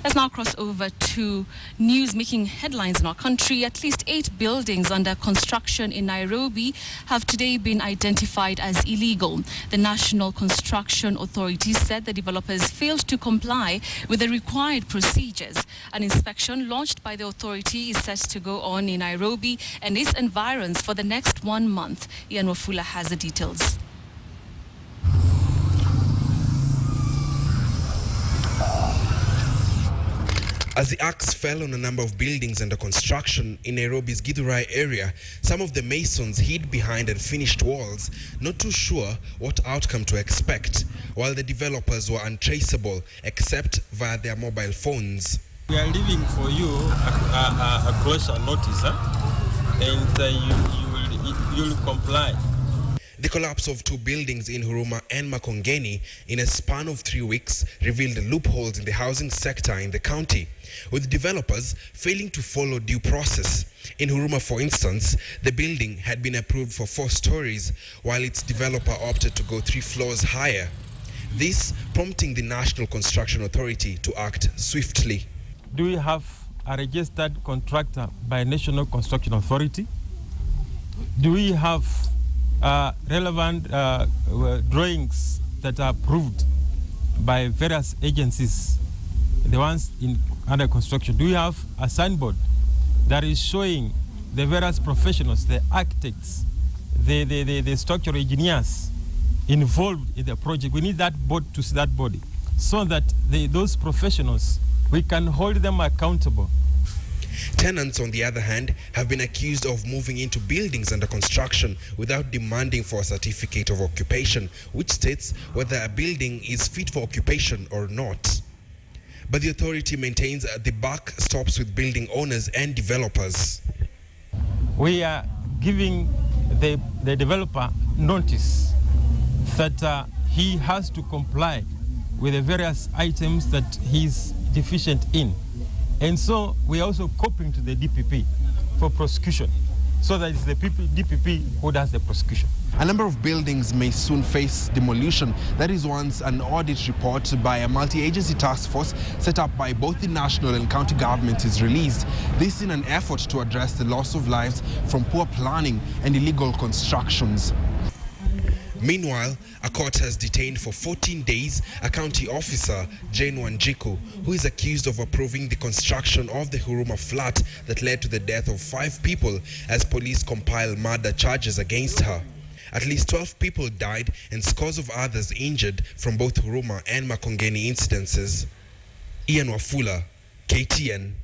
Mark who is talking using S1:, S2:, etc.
S1: Let's now cross over to news making headlines in our country. At least 8 buildings under construction in Nairobi have today been identified as illegal. The National Construction Authority said the developers failed to comply with the required procedures. An inspection launched by the authority is set to go on in Nairobi and its environs for the next 1 month. Ian Wafula has the details.
S2: As the axe fell on a number of buildings under construction in Nairobi's Githurai area, some of the masons hid behind unfinished walls, not too sure what outcome to expect, while the developers were untraceable except via their mobile phones.
S3: We are leaving for you a closure notice, and you'll comply.
S2: The collapse of 2 buildings in Huruma and Makongeni in a span of 3 weeks revealed loopholes in the housing sector in the county, with developers failing to follow due process. In Huruma, for instance, the building had been approved for 4 stories, while its developer opted to go 3 floors higher. This prompting the National Construction Authority to act swiftly.
S3: Do we have a registered contractor by National Construction Authority? Do we have relevant drawings that are approved by various agencies, the ones under construction? Do we have a signboard that is showing the various professionals, the architects, the structural engineers involved in the project? We need that board to see that body so that those professionals, we can hold them accountable.
S2: Tenants, on the other hand, have been accused of moving into buildings under construction without demanding for a certificate of occupation, which states whether a building is fit for occupation or not. But the authority maintains the buck stops with building owners and developers.
S3: We are giving the developer notice that he has to comply with the various items that he's deficient in. And so we are also copying to the DPP for prosecution, so that it's the DPP who does the prosecution.
S2: A number of buildings may soon face demolition. That is once an audit report by a multi-agency task force set up by both the national and county governments is released. This in an effort to address the loss of lives from poor planning and illegal constructions. Meanwhile, a court has detained for 14 days a county officer, Jane Wanjiku, who is accused of approving the construction of the Huruma flat that led to the death of 5 people as police compile murder charges against her. At least 12 people died and scores of others injured from both Huruma and Makongeni incidences. Ian Wafula, KTN.